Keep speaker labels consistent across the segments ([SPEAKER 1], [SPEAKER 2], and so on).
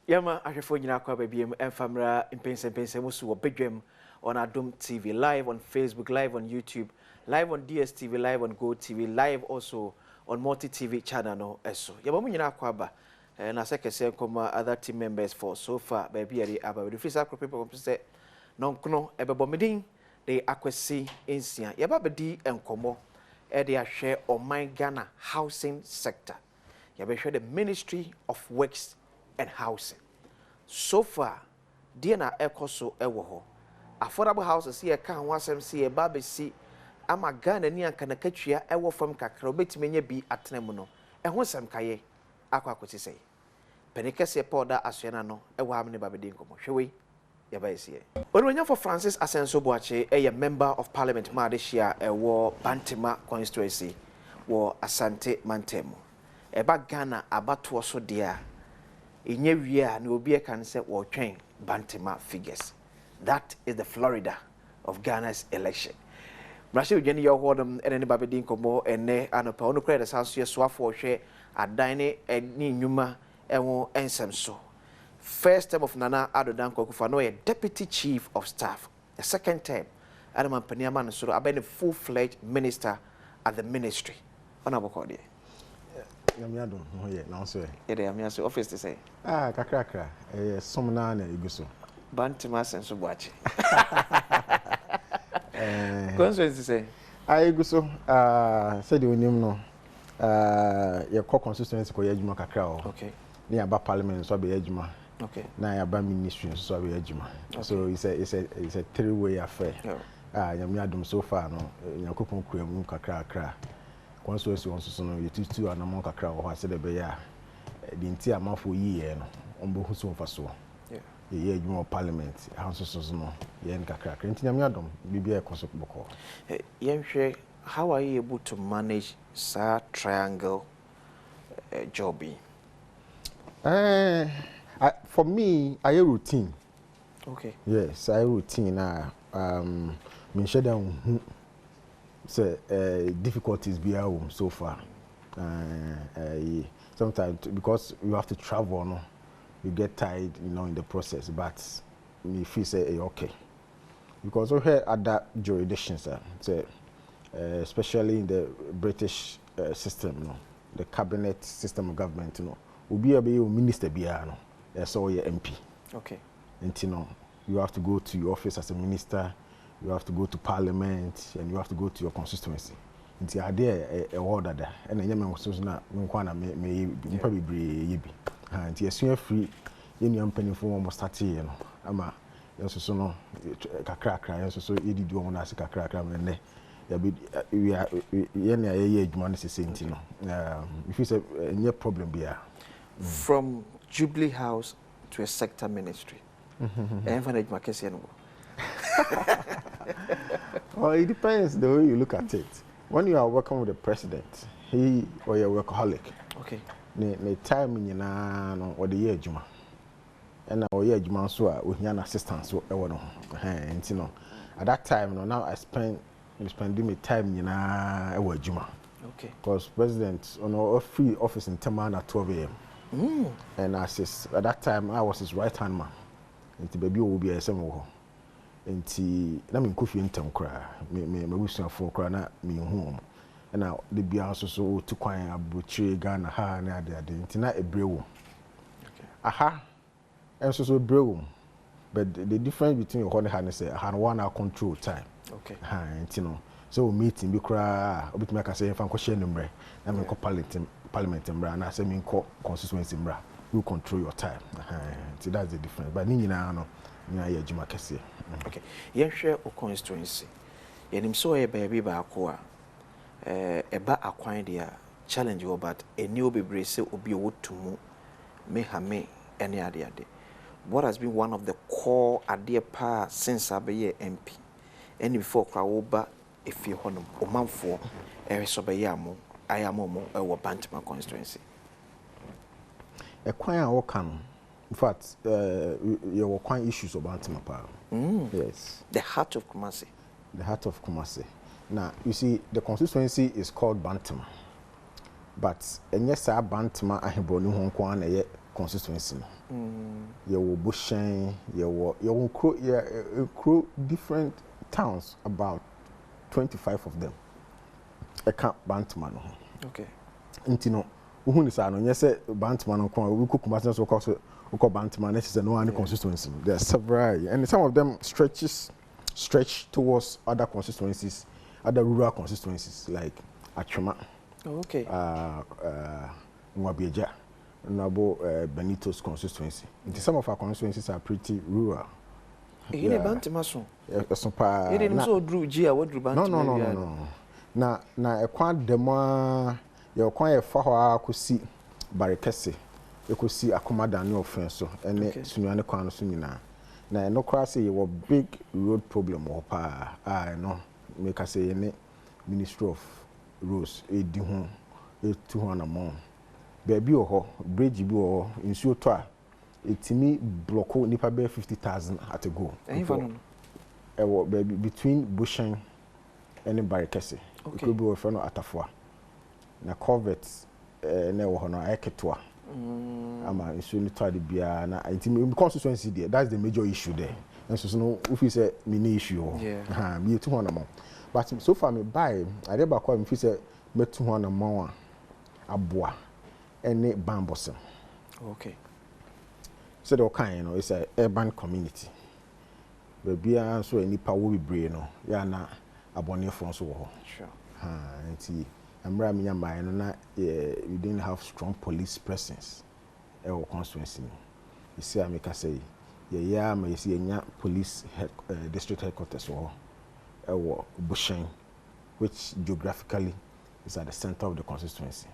[SPEAKER 1] Yama ahwefo nyina kwa babiem emfamra Mpensenpensenmu so Badwam on Adom TV, live on Facebook, live on YouTube, live on DSTV, live on Go TV, live also on Multi TV channel no eso. Yama mu nyina kwa ba na sekese nkoma other team members for so far baby ari aba we free sacro people come say nonkono ebebomedin de akwesi ensia. Yaba bedi enkomo e de ahwe oman Ghana housing sector. Yaba hwe the Ministry of Works and Housing. So far, Diana Ekoso Ewoho. Affordable houses here can wasem see a baby see ama Ghana ni ankanakatria ewo from kakra obetime bi atenemuno. Ehwo sem kaye akwa kwoti sei. Penekese powder asuana no ewo amne babedi nkomo. Hwewe ya ba esi. Onwanya for Francis Asenso Boakye a member of parliament ma de share ewo Bantima constituency wo Asante Mantemu. Eba Ghana abato so dia inye wia na obi can say wo twen Bantima figures. That is the Florida of Ghana's election. Mrashe ugeni yo hodom ene ne babedi nkomo ene anopa ono kra de sanso ye soafo hwe adan ne ni nyuma enwo ensem so. First term of Nana Adom Kwakufa no deputy chief of staff. The second term Adom Mpensenpensenmu abene full-fledged minister at the ministry. Onabokode.
[SPEAKER 2] Yamiadum, yeah, now sir.
[SPEAKER 1] Yeah, I'm your office to say.
[SPEAKER 2] Ah, kakra, some nana iguso.
[SPEAKER 1] Bantima Asenso Boakye. Constituency say.
[SPEAKER 2] I iguso, said you no, your constituency ko yejuma kakra.
[SPEAKER 1] Okay.
[SPEAKER 2] Near ba parliament so be yejuma.
[SPEAKER 1] Okay.
[SPEAKER 2] Na ya ba ministry so be yejuma. So it's a three-way affair. Yamiadum so far no, yakopon kuram kakra. Constituency on so no you and among kakra o ha se de be ya the nti amafo yiye no ombo huso faso ye adwuma parliament house so no ye kakra nti Yamiadum bibia ekoso boko
[SPEAKER 1] yenhwe. How are you able to manage triangle job?
[SPEAKER 2] For me I routine.
[SPEAKER 1] Okay.
[SPEAKER 2] Yes, I routine me share down so difficulties be so far. Sometimes because you have to travel, no, you get tired, in the process. But me feel say okay, because we here at that jurisdictions, especially in the British system, the cabinet system of government, will be a minister be so your MP.
[SPEAKER 1] Okay.
[SPEAKER 2] And you have to go to your office as a minister. You have to go to parliament and you have to go to your constituency. Nti ade e order da and nyame nso na nkwa na me mpa bebre yebi ha nti esua free yenu ampanifo mo start ye no ama yenso so no kakra yenso so edidi wo na ase kakra me ne ya be ye na ye adwuma no sese nti no if you say any problem bia
[SPEAKER 1] from Jubilee House to a sector ministry enfanage makese no.
[SPEAKER 2] Well, it depends the way you look at it. When you are working with the president, he or your workaholic.
[SPEAKER 1] Okay.
[SPEAKER 2] The time in no or the year juma. And now year juma so we an assistance so and at that time now I spending my time in juma.
[SPEAKER 1] Okay.
[SPEAKER 2] Because president on a free office in Taman at 12 a.m. And at that time I was his right hand man. And the baby will be a same. Enti na me kofi ntem kra me busuafo kra na me hu na de bia so to kwan abotire Ghana ha na ade enti na ebrewo aha enso so ebrewo but the difference between your honey and say ha one hour control time.
[SPEAKER 1] Okay.
[SPEAKER 2] Ha enti no so meeting bi kra obituma ka say fa nko share number na me nko parliament mbra na say me nko constituency mbra you control your time. Enti that's the difference but ni nyina no ya juma kese.
[SPEAKER 1] Okay. Yenhwe o constituency. Yenim so e baby ba ko a eba akwan dia challenge wo but eni obebre se obi owotumu me ha me ene ade. What has been one of the core ade pa since abeye MP? Eni before kwa wo ba efi honom omanfo so be yamo ayamo mo e wo Bantima constituency.
[SPEAKER 2] E kwan a wo kan. In fact, there were quite issues about Bantima. Yes.
[SPEAKER 1] The heart of Kumasi.
[SPEAKER 2] The heart of Kumasi. Now, you see, the constituency is called Bantima. But, and yes, Bantima, I have brought constituency. You will Bushen, you will crew different towns, about 25 of them. I can't Bantman.
[SPEAKER 1] Okay.
[SPEAKER 2] Intino, who is an yes, Bantman, we cook Masters or Bantman, is no one constituency. There are several, and some of them stretch towards other constituencies, other rural constituencies like Achoma.
[SPEAKER 1] Okay.
[SPEAKER 2] Mwabieja, Nabo Benito's constituency. Some of our constituencies are pretty rural.
[SPEAKER 1] In a Bantimason.
[SPEAKER 2] You
[SPEAKER 1] didn't so drew Gia, what drew Bantam?
[SPEAKER 2] No. Na a quite demo, you quite far could see Barricassi. You could see Akomada no offense, so and Sunyana Kwan Sunina. Now, no cross, you were big road problem or I know, make us say any Ministry of Roads, a dihon, a 200 more. Baby or bridge or in Sutoa, it's me block nipa bear 50,000 at a go. Baby between Bushen and Barricassi. It could be a friend at Afua. Na Corvettes, never honor Eketoa. I'm soon try to be a constituency there. That's the major issue there. And so, no, if you say mini issue, me 200 more. But so far, me buy, I never call him if you say me 200 more. Abua, any bambosom.
[SPEAKER 1] Okay.
[SPEAKER 2] So the kind, it's a urban community. Baby, so any power we bring, na abonne for so.
[SPEAKER 1] Sure.
[SPEAKER 2] And see, I'm ramming my we didn't have strong police presence. Our constituency. You see, I make say, may see a police district headquarters or Bushen, which geographically is at the center of the constituency.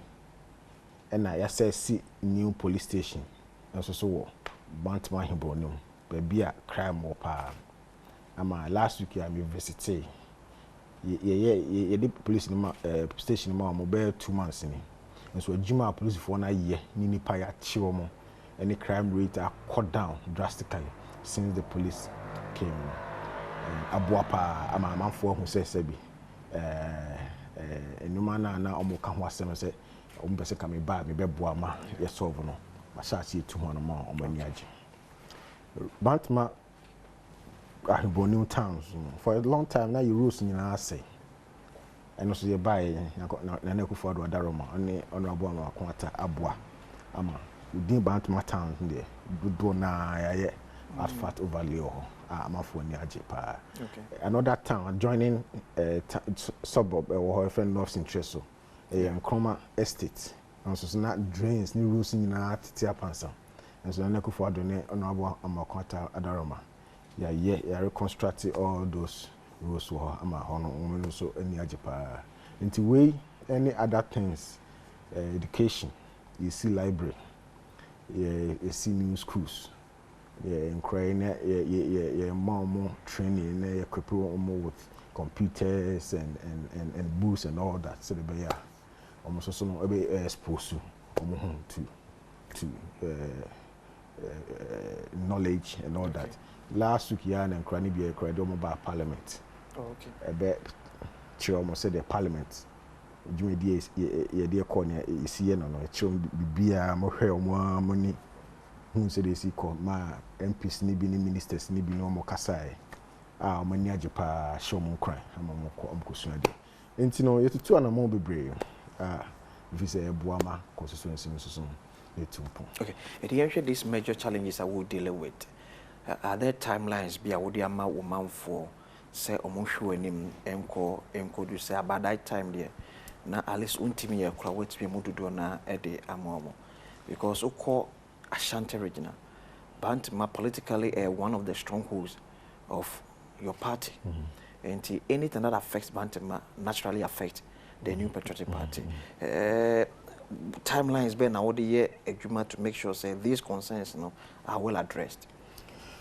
[SPEAKER 2] And I see new police station. And so Bantman Hibonum, baby a crime or power. Last week I visited. The police station mobile 2 months in. And so Jima police for 1 year, Nini Paya Chiromo, and the crime rate are cut down drastically since the police came. Abuapa, I'm a man for who says Sebi. No man now almost come was say. Umpese kami ba me beboa ma ye solve no ma sha see 200 more on mani age Bantama ahibonu towns for a long time now you rules nyina say and also ye buy na na kufu do daroma oni honorable ama kwata aboa ama udin Bantama towns there do na ya asphalt overlay ama for ni age pa. Another town adjoining suburb or friend North Interest Nkroma Estate, and so not drains, new rules in our tia pansa, and so Nako for Adone, Honorable Amakwata Adaroma. Yeah, reconstructed all those rules for Amahon, women also any Ajapa. Into way, any other things, education, you see library, you see new schools, in Ukraine, more training, equip more with computers and books and all that. So the almost also no exposed to knowledge and all that. Last week, and Cranny be a credit about Parliament. A bit she almost said the Parliament. Jimmy Diaz, ye dear corner, you see, no, chum be a more money. Who said they see called my MPs, Nibi ministers, Nibi no more Kasai. Many Ajapa show more cry. I'm a Kusunadi. And you know, you two and a more be brave. If you say Buama constituency,
[SPEAKER 1] okay, and here these major challenges I will deal with. Are there timelines be a woodiama woman for say Omoshu and Enko do say about that time there? Now, at least Untimi, a crowd to be moved to do na Eddie Amomo because Oko Ashanti regional, Bantama politically one of the strongholds of your party. And anything that affects Bantama naturally affects the New Patriotic Party. Timelines been now the year agreement to make sure say these concerns are well addressed.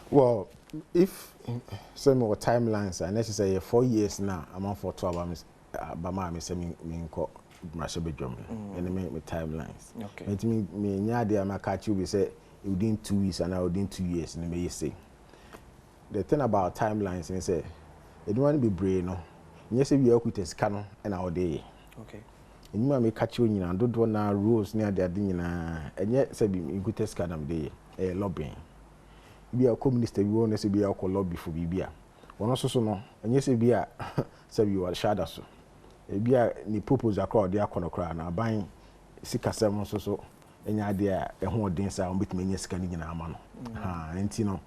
[SPEAKER 2] Well, if some more timelines are necessary 4 years now, I'm on for 12 hours. Bama me say me nko Brasbe Drum and me timelines.
[SPEAKER 1] Okay.
[SPEAKER 2] It me nya dey am catch you be say within 2 weeks and within 2 years and me say. The thing about timelines is say it don't want to be brave no. Yes, we are with a scanner and our day.
[SPEAKER 1] Okay.
[SPEAKER 2] Enima me catch you nyina dodo na rules ne ade nyina enye se bi igutes kadam de lobbying bi a communist bi won se bi a ko lobby for bibia wono so no enye se bi a se bi wa shada so e bi a ni proposal akra de akono kra na ban sikasem so enya ade a ho odin sa on betime nya sika ni nyina ama no ha enti no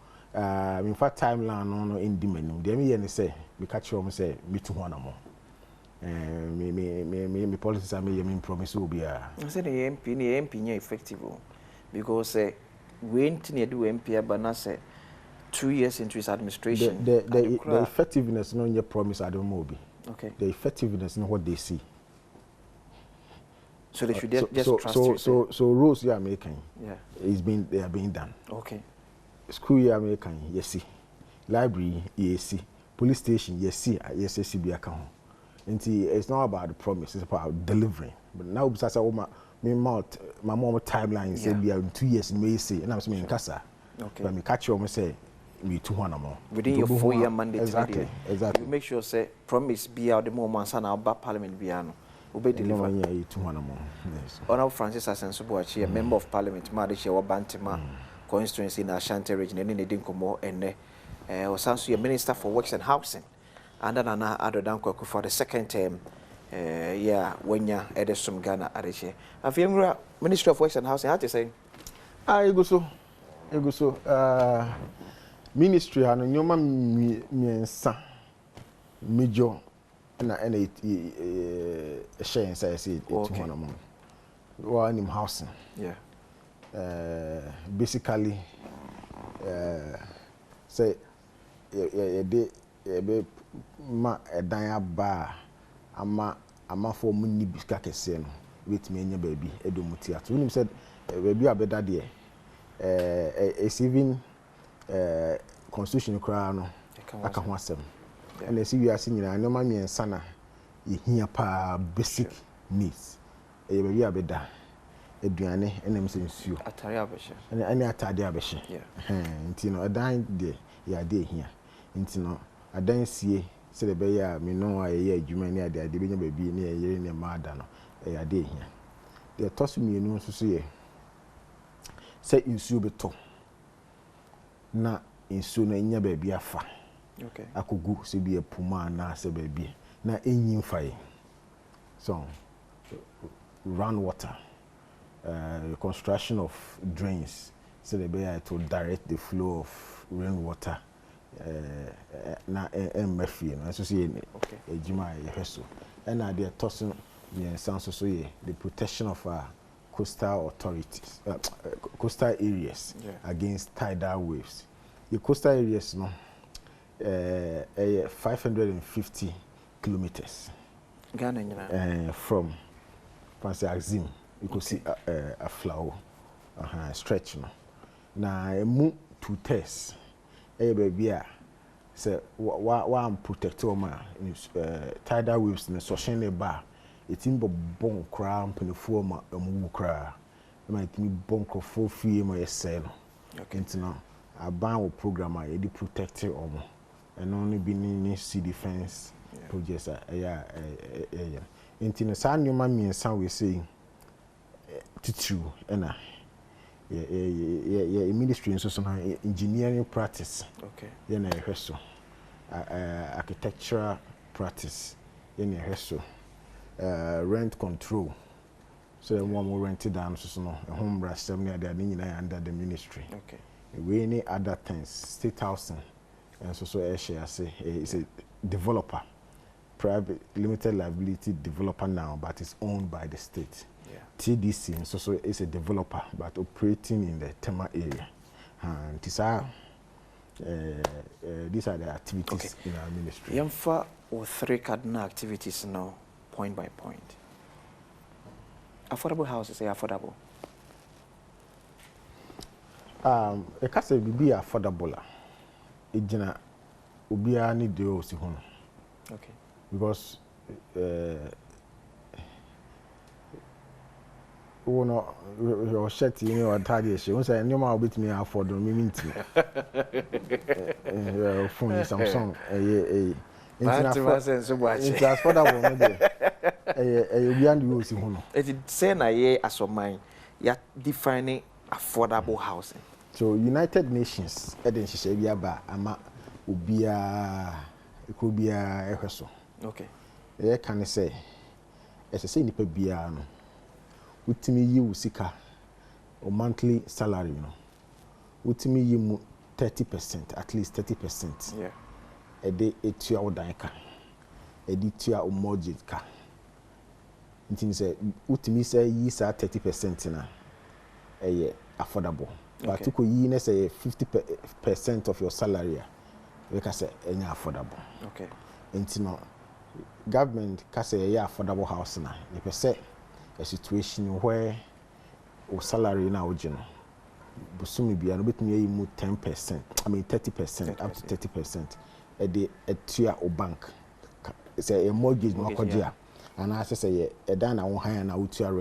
[SPEAKER 2] in fact timeline no indi manim de me ye ne se me catch you say me to ho na mo me policies are me promise will be a
[SPEAKER 1] I said the MP nya effective because we ain't near do MP but na say 2 years into his administration
[SPEAKER 2] the effectiveness no your promise Adom will be
[SPEAKER 1] okay
[SPEAKER 2] the effectiveness no what they see
[SPEAKER 1] so they should just trust you
[SPEAKER 2] so rules you are making they are being done
[SPEAKER 1] okay
[SPEAKER 2] school you are making yes library yes police station yes be account. It's not about the promise, it's about delivering. But now, because my mom timeline say be 2 years in May say, and I'm saying Casa. Okay. But me catch you, say me 200 more
[SPEAKER 1] within your 4-year mandate.
[SPEAKER 2] Exactly.
[SPEAKER 1] You make sure say promise be out the moment and our back parliament be ano. Obey deliver.
[SPEAKER 2] 200 more. Yes.
[SPEAKER 1] Honorable Francis Asenso Boakye, a member of parliament, Madisha wa Bantima constituency in Ashanti region, and in Dinkomo, and Osansu, a minister for works and housing. And then Adom for the second term, when you're at some Ghana, Arishe. And for Ministry of Works and Housing, how to say?
[SPEAKER 2] I go so. Ministry, and no man me son, major, and a share inside it. Okay. One in housing. Yeah. Basically, say, ma edan aba ama for munni biska kese no wait me nya baabi edomuti ato unim said baabi abeda de even constitution kra no aka ho asem and the CBS nyina no ma miensa na yehia pa basic needs baabi abeda aduane enem se nsuo
[SPEAKER 1] atare abehye
[SPEAKER 2] ene atade abehye nti no edan de ya de ehia nti no adansie se de be ya me no ayeye adwuma ni ade ade benya baabi ni ayeye ni ma ada no ya de ehia de tosu mienu nso so ye se insuo beto na insuo na nya baabi afa
[SPEAKER 1] okay
[SPEAKER 2] akogu se bi epuma na se baabi na enyin fae so run water construction of drains so the be to direct the flow of rainwater na mfie no so say ejima yeheso and na the tossen me sanso so ye the protection of our coastal authorities coastal areas against tidal waves. The coastal areas no 550 kilometers Ghana from Ampofo-Adjei you could see a flower stretch no na emu 2 tests baby say one protector ma tidal waves na so shen ba etim bon kra mpanefo ma amu kra na etimi bon krofo fie ma yese no enti no aban wo program a yedi protect omo eno no bi ni sea defense projects enti no sa nyoma miensa we say titru ena ministry so na engineering practice na ehweso architectural practice na ehweso rent control so more rented down so no home rasem na they nyina under the ministry we any other things state housing and so share say is a developer private limited liability developer now but it's owned by the state. TDC so is a developer but operating in the Tema area and these are the activities in our ministry.
[SPEAKER 1] Yamfa or 3 cardinal activities now point by point. Affordable houses are affordable.
[SPEAKER 2] A casa will be affordable. Ejina ubia ni de o si hono.
[SPEAKER 1] Okay.
[SPEAKER 2] Because no your shirt you know attire she won say nyoma obetimi afford no minti phone Samsung
[SPEAKER 1] Asenso Boakye
[SPEAKER 2] it's affordable no dey obi and you see hono.
[SPEAKER 1] It say na ye asoman ya defining affordable housing.
[SPEAKER 2] So United Nations eden hye bia ba ama obia ekobia ehweso.
[SPEAKER 1] Okay.
[SPEAKER 2] E kan say say nipa bia no utimi yi usika or monthly salary no utimi yi mu 30%, at least 30%.
[SPEAKER 1] Yeah.
[SPEAKER 2] E de etua odan ka. E de tua o mortgage ka. Ntin say utimi say yi sa 30% na affordable.
[SPEAKER 1] Okay.
[SPEAKER 2] But to ko yi na say 50% of your salary we can say any affordable.
[SPEAKER 1] Okay.
[SPEAKER 2] Ntin government can say affordable house na. You say a situation where o salary na ojino busumi bia no betumi yi mu 10%, I mean 30%, up to 30%. E de etua o bank. Say a mortgage no akogye and I say e dan na wo han na utua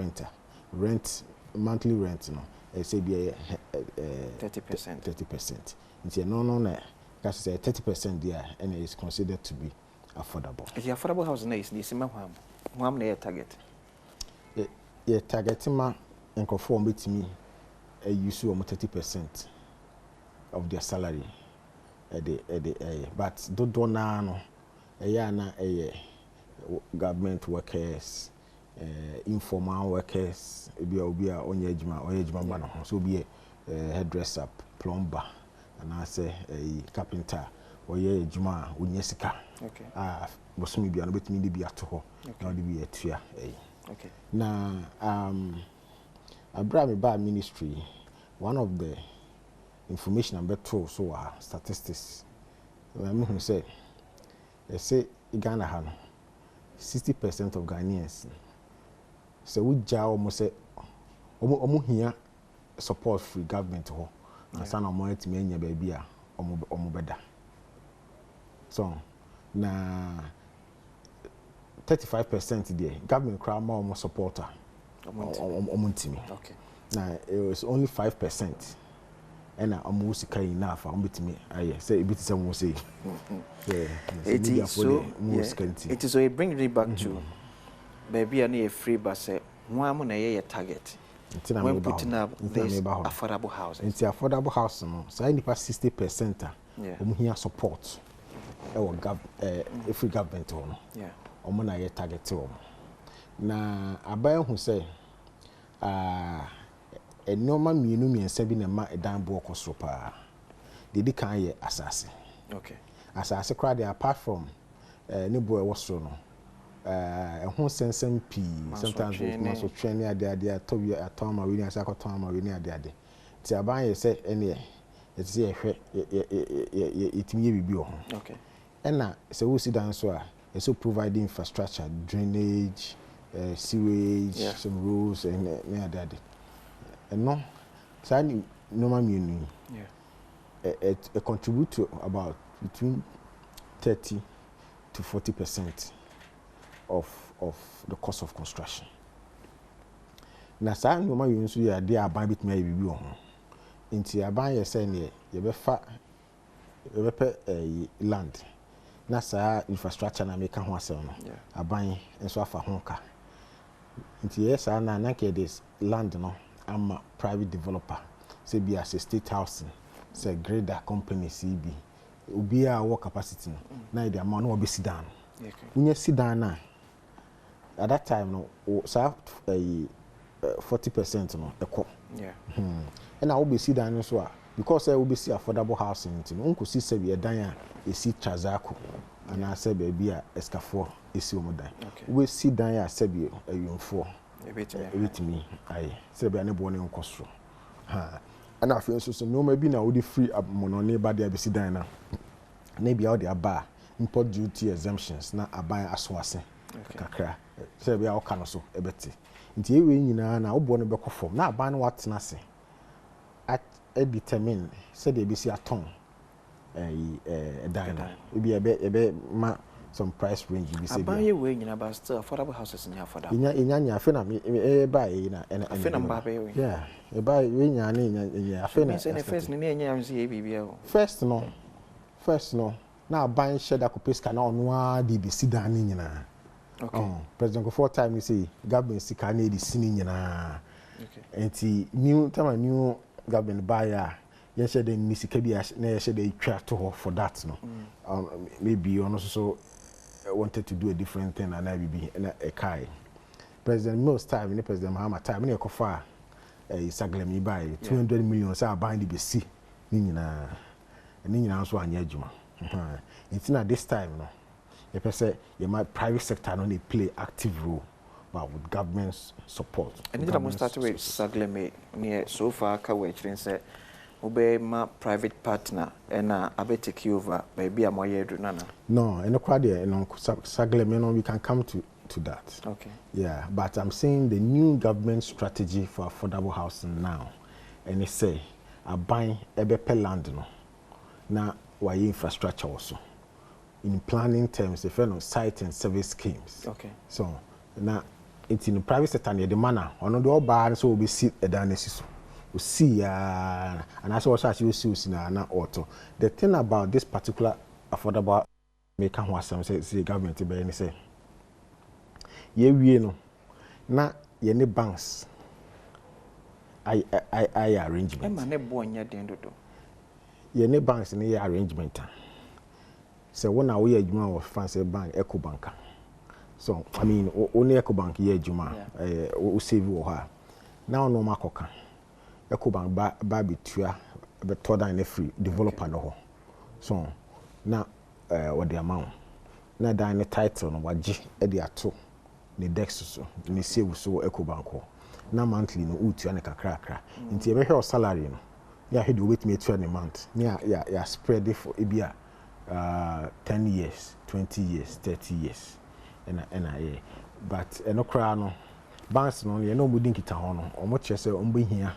[SPEAKER 2] rent monthly rent no e say be
[SPEAKER 1] 30%.
[SPEAKER 2] 30%. Nti no na can say 30% there and it is considered to be affordable.
[SPEAKER 1] The affordable house na is the same one na target.
[SPEAKER 2] Yeah, target ma enkonfo betimi use 30% of their salary but do na no na government workers, informal workers, obi a onye ejuma ba no so be hairdresser, plumber, and I say carpenter, oye ejuma onye sika.
[SPEAKER 1] Okay.
[SPEAKER 2] Bosumi bia no betimi de bi ato ho na de bi atua
[SPEAKER 1] Okay.
[SPEAKER 2] Now, Abraham Ba Ministry, one of the information I'm better so statistics. I say, they say Ghana has 60% of Ghanaians. So we just almost say, almost here support free government ho. And some of my team enya baby a almost better. So now. 35% there. Government crowd more supporter.
[SPEAKER 1] Okay.
[SPEAKER 2] Now it was only 5%. And I'm music enough. I'm with me. I say a bit some say. Yeah.
[SPEAKER 1] It is so. It is so. It brings me back to maybe I need a free bus. Say one money a target. When putting up this affordable housing.
[SPEAKER 2] It's affordable house. No, so I need 60%.
[SPEAKER 1] Yeah.
[SPEAKER 2] Here support. Free government.
[SPEAKER 1] Yeah.
[SPEAKER 2] Omona ye target o na aban hu say enoma mienu miensa bi na ma edan bo okosoro pa de kan ye asase.
[SPEAKER 1] Okay.
[SPEAKER 2] Asase crowd apart from ne bo e wosoro no ehun sensem pi sometimes we so training ade atobi atoma we ni asa akotoma we ni ade ti aban ye say ene ye ti ye hwe ye itimi ye bibi o.
[SPEAKER 1] Okay.
[SPEAKER 2] Ena se wo si dan so a so providing infrastructure, drainage, sewage, some roads, and other. And no, so normal meaning. It contribute to about between 30 to 40% of the cost of construction. Now, so normal meaning so you are buy bit may be on. Into your buy your say you be land. Na saa infrastructure na make ho asem no aban enso afa ho ka nti yes na ke this land no ama private developer say be as a state housing say grader company CB obi a work capacity no na the amount no be sit down unya sit down na at that time no saa 40% no ekọ and I will be sit down so because I will be see affordable housing nti no nko si se be dan a esi Trazako and I say baby a escafo esi omodan we see dan ya say be ayunfo ebetimi ai say be ane bo ne nkosoro ha ana afi so no ma bi na wo di free monone ba dia be si dan na bia wo di aba import duty exemptions na aban asoase kakra say be a wo ka so ebeti nti ewe nyina na wo bo ne be kofom na aban no watena se at determine say they be see aton dan ebe ma some price range be say
[SPEAKER 1] aban ye we nyina ba still affordable houses nya affordable
[SPEAKER 2] nya afi na ba e na
[SPEAKER 1] afi na mba be we
[SPEAKER 2] yeah e ba we nya na afi na
[SPEAKER 1] first ni nya am say bibia o
[SPEAKER 2] first no na aban share da kopeska na ono a di be si dan ni nyina
[SPEAKER 1] Okay.
[SPEAKER 2] President Kofo time you say government sika na di sini nyina.
[SPEAKER 1] Okay.
[SPEAKER 2] Enti new government buyer yen share the ni sika bi na share the twa to ho for that no. Maybe on also wanted to do a different thing and I be a kai. President Mills time, President Mahama time, ne kofa saglem ni buy 200 million say buy the BC ni nyina so anya adwuma. It's not this time no. You can say my private sector no they play active role but with government's support.
[SPEAKER 1] And it almost start with saglem near so far ka we chire say obey my private partner and I take you over baby am why do nana.
[SPEAKER 2] No, and saglem no we can come to that.
[SPEAKER 1] Okay.
[SPEAKER 2] Yeah, but I'm saying the new government strategy for affordable housing now, and it say a buying a land no, now why infrastructure also. In planning terms, if you know site and service schemes.
[SPEAKER 1] Okay.
[SPEAKER 2] So now it's in the private sector near the manner. On the all bar so we see a dynasty. We see and that's what you see na auto. The thing about this particular affordable make some say government be any say. Ye wie no na ye ne banks I arrangement
[SPEAKER 1] e ma ne bo nya den dodo
[SPEAKER 2] ye ne banks ne ye arrangement say wona wo ye adwuma wo fancy bank eco bank so I mean only eco bank ye adwuma wo save wo ha na ono makoka eco bank ba bitua be to dan ne free developer no ho so na what the amount na dan ne title no wage e de ato ni dex so ni save so eco bank na monthly no utu ane kakra nti e be hwe salary no ya hwe de wait me 20 month ya spread it for ebia 10 years 20 years 30 years and but eno kra no banks no ye no mudin kita ho no omo che se ombo hia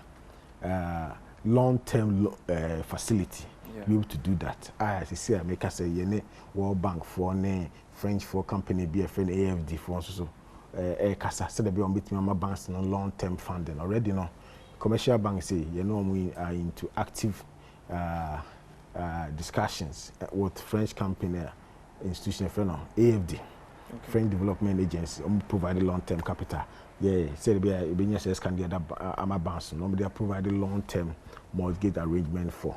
[SPEAKER 2] long term facility be able to do that. I see make say ye ne World Bank for ne French for company be a friend AFD for so kasa said be on between my banks no long term funding already no commercial banks say you know we are into active discussions with French company institution for no AFD French Development Agency provide long term capital said be a says can the other banks no they are providing long term mortgage arrangement for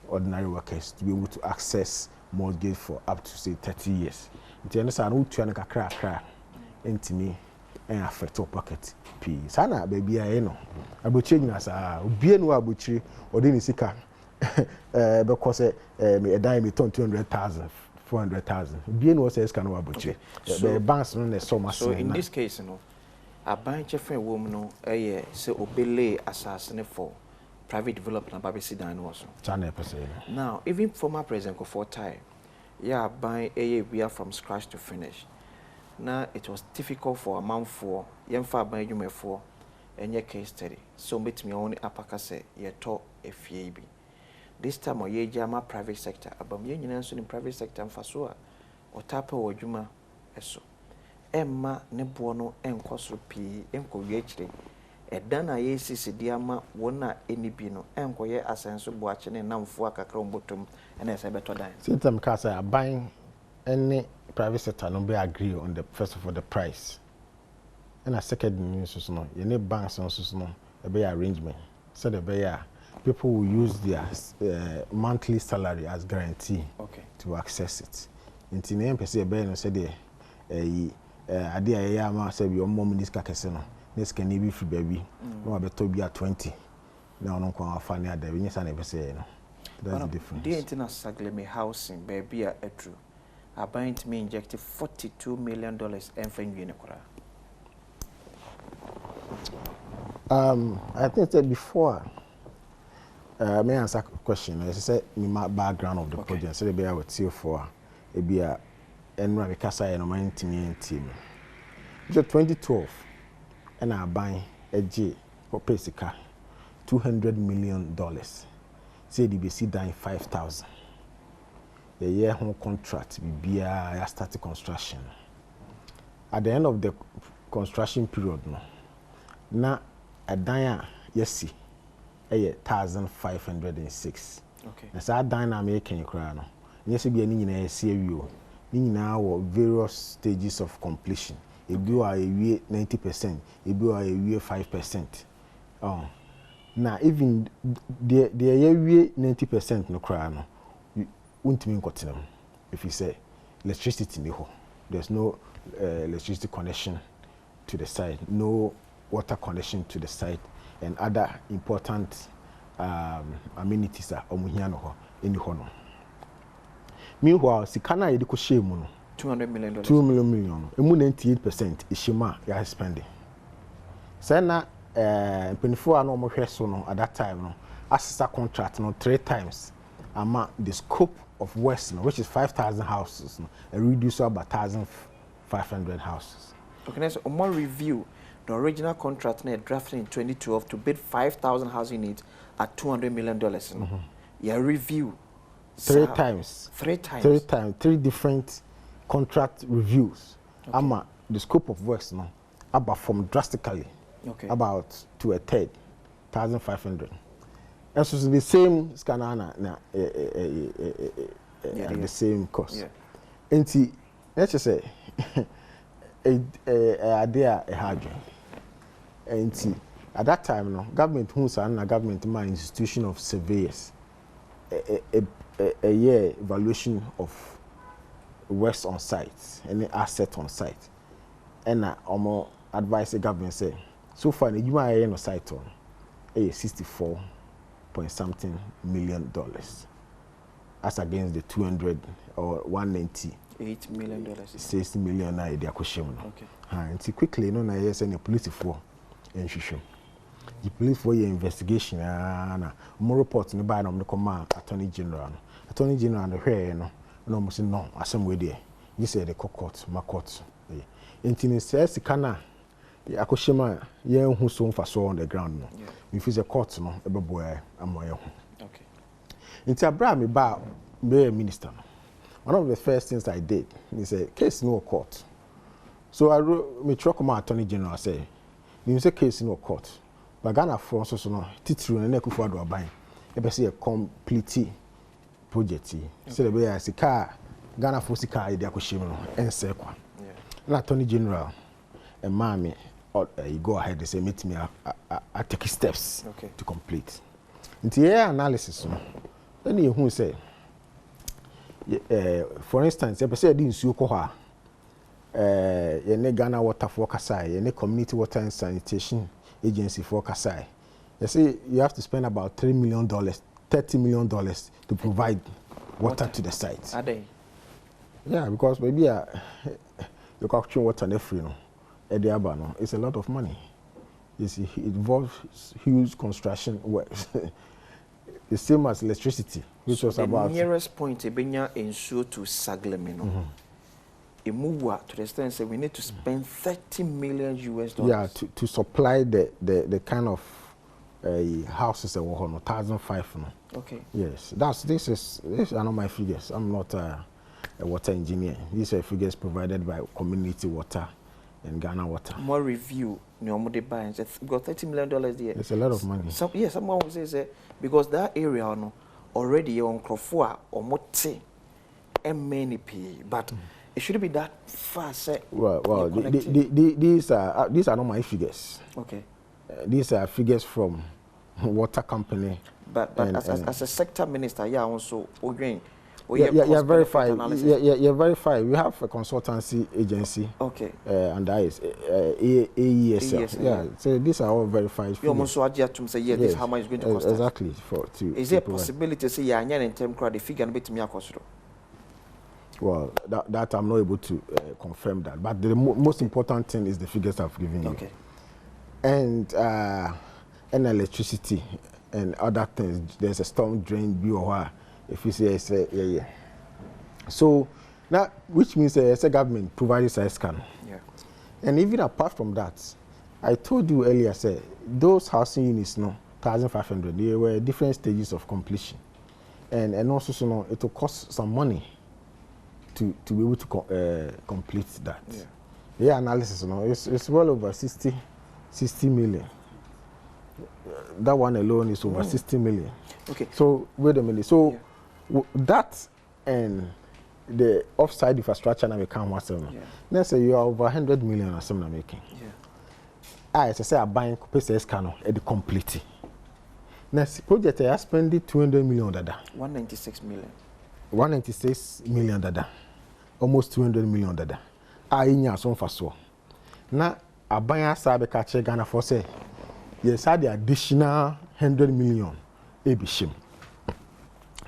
[SPEAKER 2] ordinary workers to be able to access mortgage for up to say 30 years. Nti eno sa no tu an kakra entimi en affect your pocket p sana baby aye no abochire nyina sa obie no abochire ode ni sika because me dan me ton 200,000 400,000 obie no say sika no abochire the banks no so much.
[SPEAKER 1] So in this case no a bank friend woman no say obele asase ne for private development and BBC dan also. Now, even former President Kofo time, buying a from scratch to finish. Now it was difficult for a month for young father you for and your case study. So meet me only apaka ye talk a FAB. This time or ye jama private sector, about me in private sector and fasua or tapa or juma eso. Emma nebuono en kosu p enko yechre. Edana yesi diama wona enibino enkoye Asenso Boakye ne namfo akakra mbotom na ese beto dan.
[SPEAKER 2] Since kasa buying any private sector no be agree on the first of all the price. And a second news no any banks no e be arrangement. So the be people will use their monthly salary as guarantee to access it. Inti na empese be no say the ade aye ma say bi ommo minister kese no. This can be free baby. No abeto bi at 20. Now no kwa afa ne ada we nyesa na be say no. That's the difference.
[SPEAKER 1] The internal sagleme housing baby a true. About to me injected $42 million and fengu kura.
[SPEAKER 2] I think that before may I answer a question. As I said, my background of the project, so they would see for a beer and Rabicasa and my team. 2012. And I buy a J for Pesica $200 million. Say the BC dying 5,000. The year home contract be I started construction. At the end of the construction period, no, now a dine yes 1,506. Okay. That's our dynamic in Ukraine. Yes, be any in a CU. Now, various stages of completion. If you are a 90%, if you are a 5%. Now, even the 90% no cry no, you won't mean continue. If you say electricity in the home, there's no electricity connection to the site, no water connection to the site, and other important amenities are in the home. Meanwhile, Sikana Ediko Shemu
[SPEAKER 1] $200 million.
[SPEAKER 2] $2 million. 98% is Shima you are spending. Sana Penifo no more at that time no assessor contract no 3 times the scope of West no, which is 5,000 houses no, and reduce about 1,500 houses.
[SPEAKER 1] Okay, next more review. The original contract drafted in 2012 to bid 5,000 housing units at $200 million. Yeah, review.
[SPEAKER 2] 3 times.
[SPEAKER 1] 3 times.
[SPEAKER 2] 3 times. 3 different contract reviews. Okay. The scope of works no about from drastically. Okay. About to a third, 1,500. And so the same scanner the same cost. Yeah. And let's just say idea a hard. And at that time no government who's a government my institution of surveyors. A year evaluation of works on site, any asset on site, and more advise the government say so far you might on site on $64 point something million as against the 200 or 198
[SPEAKER 1] million
[SPEAKER 2] $60 million idea question.
[SPEAKER 1] Okay.
[SPEAKER 2] And quickly no na yes any police for and the police for your investigation more reports in the by the command attorney general and the hair no almost no assembly there you say the court my court in says kana akoshema ye hu so mfa so on the ground no if is a court no e beboy amoye ho. Okay, inti abra me ba be minister no one of the first things I did is a case no court, so I wrote me truck my attorney general say you say case no court but Ghana for so no titru na Akufo-Adjei aban e be say a complete project. So the way I say car Ghana for sika ide akoshim no ense kwa na attorney general and mommy you go ahead and say meet me I take steps to complete into here analysis no then you who say for instance you say din nsuo ko ha ye Ghana water for kasai ye community water and sanitation agency for kasai you see you have to spend about $30 million to provide water to the site.
[SPEAKER 1] Are they?
[SPEAKER 2] Yeah, because maybe you capture water and free no it's a lot of money. You see, it involves huge construction works. The same as electricity, which was about
[SPEAKER 1] the nearest point Ebenya ensure to Saglemino. Imua to the extent say we need to spend $30 million.
[SPEAKER 2] Yeah, to supply the kind of houses that were 1,500. No?
[SPEAKER 1] Okay.
[SPEAKER 2] Yes, these are not my figures. I'm not a water engineer. These are figures provided by community water and Ghana water.
[SPEAKER 1] More review, we got $30 million there.
[SPEAKER 2] It's a lot of money.
[SPEAKER 1] Someone will say because that area no already on Krofua or Mote and many pay, but it shouldn't be that fast.
[SPEAKER 2] Well, these are not my figures.
[SPEAKER 1] Okay.
[SPEAKER 2] These are figures from water company.
[SPEAKER 1] But as a sector minister, yeah, also again.
[SPEAKER 2] You're verified. You're verified. We have a consultancy agency.
[SPEAKER 1] Okay.
[SPEAKER 2] And that is AESL. Yeah. So these are all verified.
[SPEAKER 1] You almost to say yes. This how much is going to cost?
[SPEAKER 2] Exactly.
[SPEAKER 1] Is there a possibility to say yeah, in term crowd the figure a bit me cost?
[SPEAKER 2] Well, that I'm not able to confirm that. But the most important thing is the figures I've given you.
[SPEAKER 1] Okay.
[SPEAKER 2] And electricity and other things. There's a storm drain bill. If you say yeah. So now, which means the government provides a scan.
[SPEAKER 1] Yeah.
[SPEAKER 2] And even apart from that, I told you earlier, say those housing units, 1,500, they were different stages of completion, and also so it will cost some money to be able to complete that. Yeah. The analysis, it's well over 60 million. That one alone is over 60 million.
[SPEAKER 1] Okay.
[SPEAKER 2] So wait a minute. So that and the offside infrastructure na make am one seven. Let's say you are over 100 million or something making. I say I buying pieces cano at the complete. Next project I spending 200 million dada.
[SPEAKER 1] 196 million.
[SPEAKER 2] 196 million dada. Almost 200 million dada. I inya so for so. Now I buy a sabe catch Ghana for say yes, had the additional 100 million ebishim.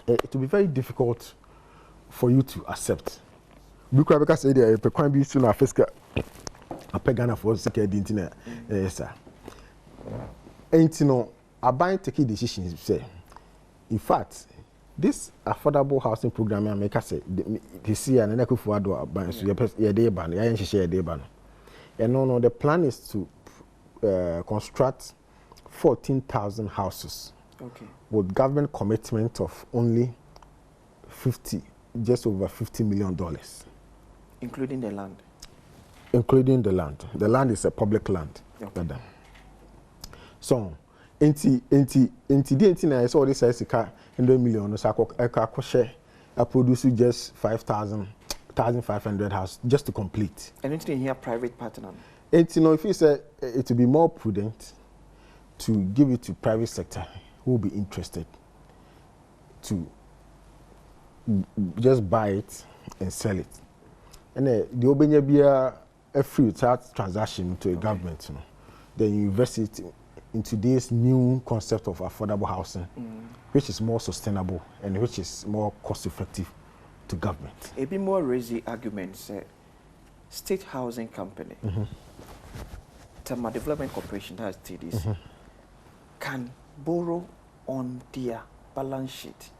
[SPEAKER 2] It will be very difficult for you to accept. Because say there pe kwan bi su na fiscal a Ghana for second internet sir. And you know, I buy taking decisions say in fact this affordable housing program I make say this year and Ampofo-Adjei ban so ye dey ban ya nhihye ye dey ban. And no the plan is to construct 14,000 houses. Okay. With government commitment of only just over $50 million.
[SPEAKER 1] Including the land?
[SPEAKER 2] Including the land. The land is a public land. Okay. So, I saw this as $100 million, so I produce just 1,500 houses just to complete.
[SPEAKER 1] And you didn't hear private partner?
[SPEAKER 2] If you say it would be more prudent to give it to private sector who will be interested to just buy it and sell it. And the obenya be a free without transaction to a government, you know. Then you invest it into this new concept of affordable housing, which is more sustainable and which is more cost effective to government.
[SPEAKER 1] A bit more raising arguments, state housing company, Tama Development Corporation, that is TDC, can borrow on their balance sheet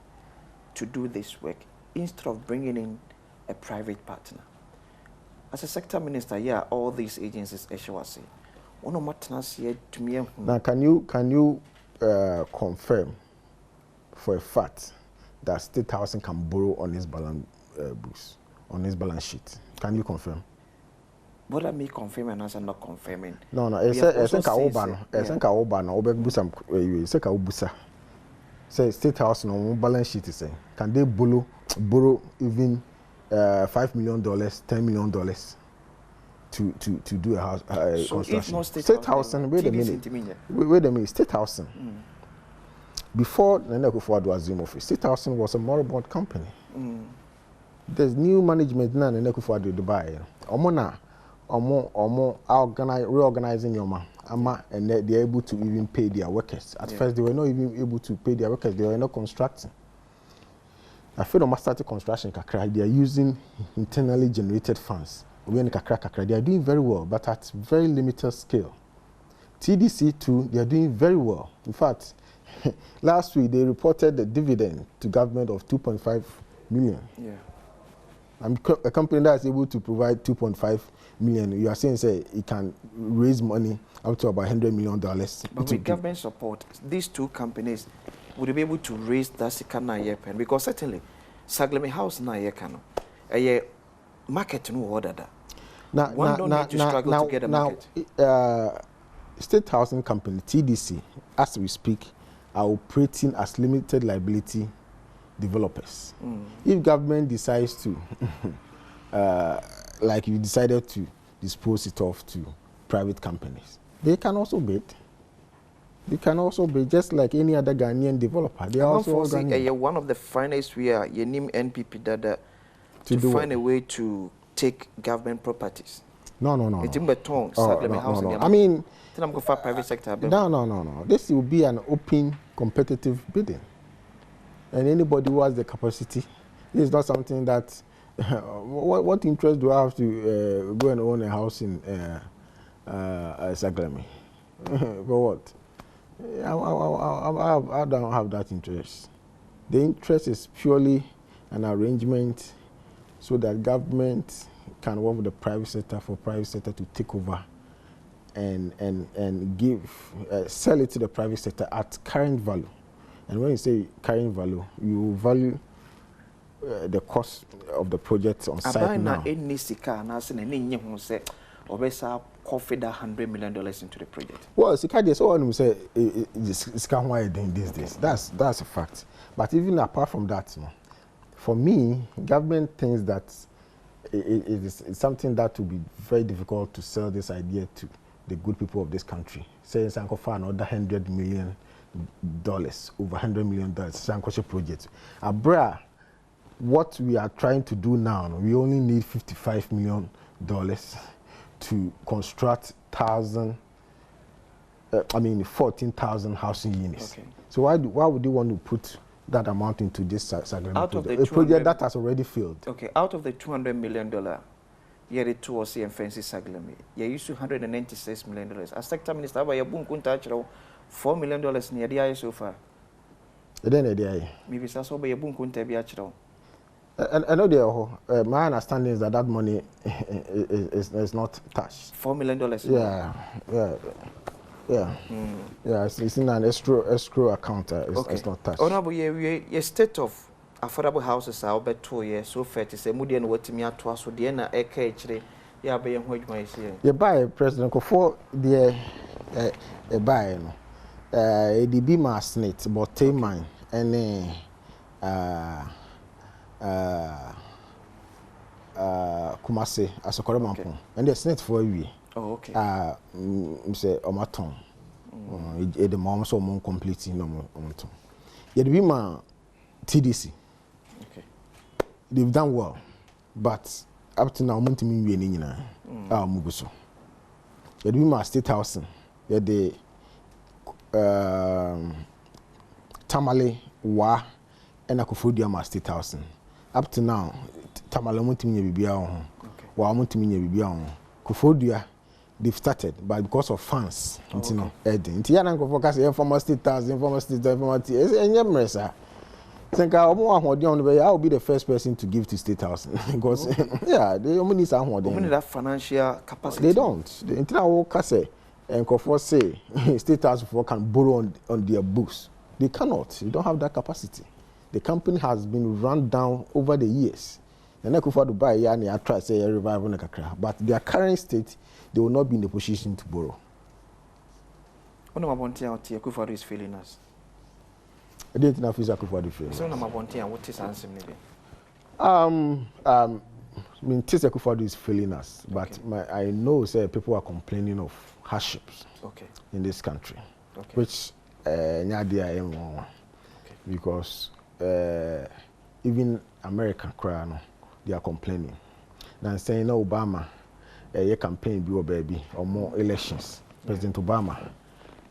[SPEAKER 1] to do this work instead of bringing in a private partner. As a sector minister, yeah, all these agencies,
[SPEAKER 2] now, can you confirm for a fact that state housing can borrow on his balance books, on his balance sheet? Can you confirm?
[SPEAKER 1] What I may confirm and answer not confirming.
[SPEAKER 2] No, it's a say state house on balance sheet is saying can they borrow even $5 million, $10 million to do a house
[SPEAKER 1] so
[SPEAKER 2] construction?
[SPEAKER 1] If
[SPEAKER 2] state housing, wait a minute, state housing. Before the Ampofo-Adjei Zoom office, state housing was a moribund company. There's new management now in Ampofo-Adjei Dubai. Reorganizing your man. And they're able to even pay their workers. At first, they were not even able to pay their workers. They were not constructing. I feel the started construction, they are using internally generated funds. They are doing very well, but at very limited scale. TDC too, they are doing very well. In fact, last week they reported the dividend to government of 2.5 million. Yeah. A company that is able to provide 2.5 million, you are saying say it can raise money up to about $100 million. But
[SPEAKER 1] with government support, these two companies would be able to raise that sikana yepen because certainly Saglemi House na yekano a market no order that. One don't need to struggle to get a market.
[SPEAKER 2] State housing company TDC, as we speak, are operating as limited liability developers. If government decides to like you decided to dispose it off to private companies, they can also bid. They can also be just like any other Ghanaian developer. They are also
[SPEAKER 1] one of the finest we are name NPP that to find a way to take government properties.
[SPEAKER 2] No.
[SPEAKER 1] It's in beton. No.
[SPEAKER 2] I mean,
[SPEAKER 1] I'm going for private sector.
[SPEAKER 2] No. This will be an open, competitive bidding, and anybody who has the capacity. This is not something that. What interest do I have to go and own a house in Saglemi? For what? I don't have that interest. The interest is purely an arrangement so that government can work with the private sector for private sector to take over and give sell it to the private sector at current value. And when you say current value, you value the cost of the project on site now.
[SPEAKER 1] Coffee that $100 million into the project.
[SPEAKER 2] Well, Sikadi, so one say it's why doing these days. That's a fact. But even apart from that, For me, government thinks that it's something that will be very difficult to sell this idea to the good people of this country. Say Sankofa another $100 million, over $100 million, Sankofa project. Abra, what we are trying to do now, we only need $55 million to construct 14,000 housing units. Okay. So why would you want to put that amount into this agreement project? A project that has already failed.
[SPEAKER 1] Okay, out of the $200 million, yeah, the two or and fences agreement, yeah, used to $196 million. As sector minister, by your boom $4 million near the eye so far.
[SPEAKER 2] Then the eye.
[SPEAKER 1] Maybe that's all by your boom kunta.
[SPEAKER 2] I know my understanding is that money is not touched.
[SPEAKER 1] $4 million.
[SPEAKER 2] Yeah. Yeah, it's in an escrow account. It's not touched.
[SPEAKER 1] Oh no, but your state of affordable houses are over 2 years. So fair to say, Mudian what me at twice. So the end, actually, yeah, by my say.
[SPEAKER 2] You buy President Kofo the buy the be my snake, but take mine and Kumase as a Koramampon and the snake for we.
[SPEAKER 1] Oh, okay.
[SPEAKER 2] Say Omaton. The mom so more completely no Omaton. Yet be my TDC.
[SPEAKER 1] Okay.
[SPEAKER 2] They've done well, but up to now, Montimin Yenina, Muguso. Yet be my state housing. Yet the Tamale Wa and Akufudia my state housing. Up to now, Tamale Montimin Bibia, Wa Montimin Bibia, Kufodia. They've started, but because of funds, you know, Eddie. Tiana go focus informal state house, informal state, informal tea. And Yamresa. Think I will be the first person to give to state house because yeah, they only need some more.
[SPEAKER 1] They need that financial capacity.
[SPEAKER 2] They don't. The internal case and Kofor say state house can borrow on their books. They cannot. They don't have that capacity. The company has been run down over the years. And I could afford to buy and I try to say a revival, but their current state, they will not be in the position to borrow.
[SPEAKER 1] What am I wanting out here? Kufuor is failing us.
[SPEAKER 2] I didn't know if he's a Kufuor failing.
[SPEAKER 1] So, I'm wanting what is answer maybe.
[SPEAKER 2] I mean, Kufuor is failing us, but I know people are complaining of hardships in this country, which because even American crowd, they are complaining. Now saying Obama, a campaign be baby or more elections, President Obama,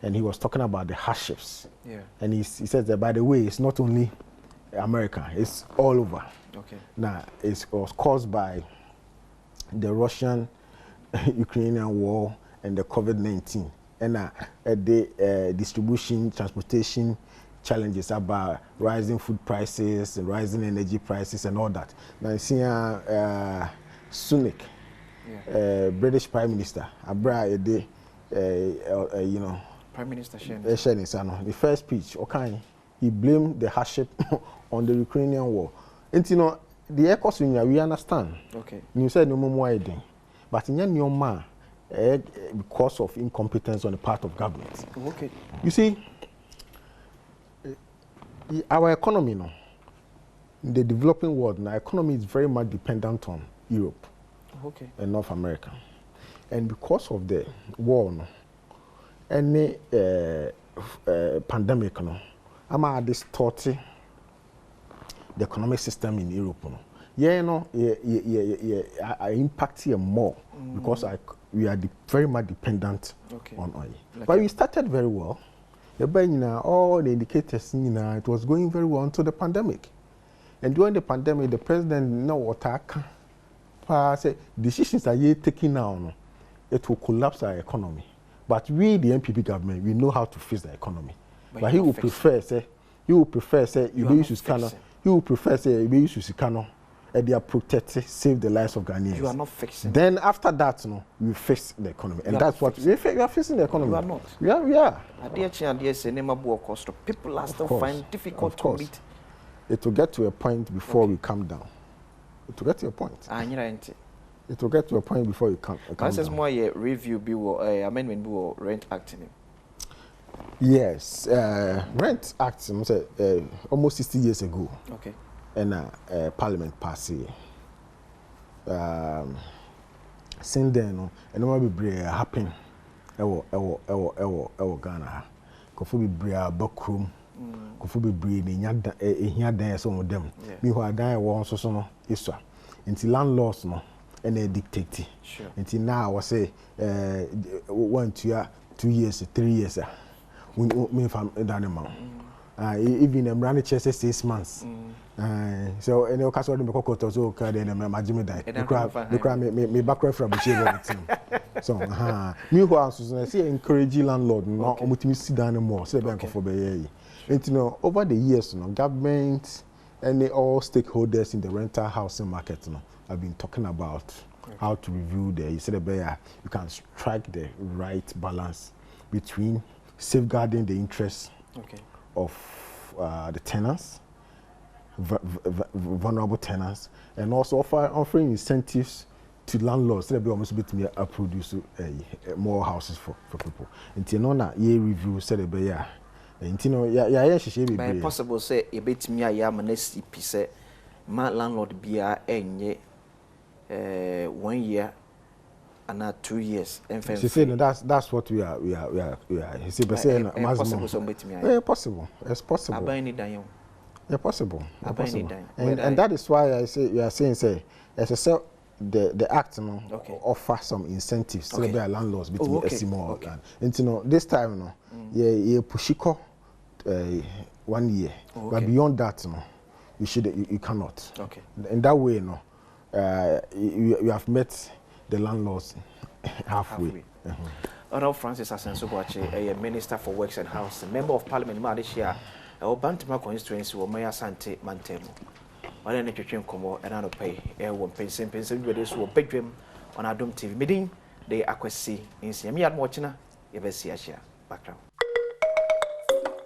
[SPEAKER 2] and he was talking about the hardships. Yeah. And he said that, by the way, it's not only America, it's all over. Okay. Now it was caused by the Russian-Ukrainian war and the COVID-19, and the distribution, transportation challenges about rising food prices and rising energy prices and all that. Now you see Sunak, British Prime Minister, you know,
[SPEAKER 1] Prime Minister
[SPEAKER 2] the first speech, he blamed the hardship on the Ukrainian war. And you know, the echoes we understand. Okay. You said no more, but in your man, because of incompetence on the part of government. Okay. You see, our economy now, in the developing world, our economy is very much dependent on Europe and North America. And because of the war, any pandemic, I'm distorting the economic system in Europe. I impact here more because we are very much dependent on oil. But we started very well. All the indicators, it was going very well until the pandemic. And during the pandemic, the president said decisions are taking now. It will collapse our economy. But we, the MPP government, we know how to fix the economy. But he will prefer, you use Sikano. He will prefer, you use Sikano. And they are protected, save the lives of Ghanaians.
[SPEAKER 1] You are not fixing.
[SPEAKER 2] Then after that, we fix the economy, and that's what we are fixing the economy.
[SPEAKER 1] You are not.
[SPEAKER 2] We are.
[SPEAKER 1] People are still finding difficult to meet.
[SPEAKER 2] It will get to a point before we come down. It will get to a point. It will get to a point before you come down.
[SPEAKER 1] This is more a review bill, amendment bill, Rent Act.
[SPEAKER 2] Yes, Rent Act. Almost 60 years ago. Okay. and Parliament passed. Since then, no, and no be brave happen. Ewo Ghana. Kofu be brave backroom. Kofu be brave. Here dance some of them. Me who are dying once or so no iswa. Until landlords no, and they dictate.
[SPEAKER 1] Sure.
[SPEAKER 2] Until now, I was say 1 2 years, 3 years. Me from Danimang. Even them running chest 6 months. So any occasion me kokoto so ka dey na majime die me background from the team so me who are so say encourage landlord no omutimi sit down more say bank for be here you know over the years no government and all stakeholders in the rental housing market no have been talking about how to review you said you can strike the right balance between safeguarding the interests of the tenants, vulnerable tenants, and also offering incentives to landlords so that they almost be to produce more houses for people. Until now, ye review said that
[SPEAKER 1] by possible say a bit me a manesi piece, my landlord be a 1 year and 2 years.
[SPEAKER 2] She said that's what we are. He said, possible. It's possible. Yeah, possible. And that is why I say you are saying as I said the act offer some incentives to the landlords between SMO and you know this time yeah pushiko 1 year but beyond that you cannot. In that way you have met the landlords halfway.
[SPEAKER 1] Adom Francis Asenso Boakye, a Minister for Works and Housing, Member of Parliament Madishia, Bantama constituency or Maya Sante Mantemu. One in the kitchen como and I pay Badwam Mpensenpensenmu where this will Badwam on Adom TV. Meeting the Akwesi in Siamia Mochina, Evesia background.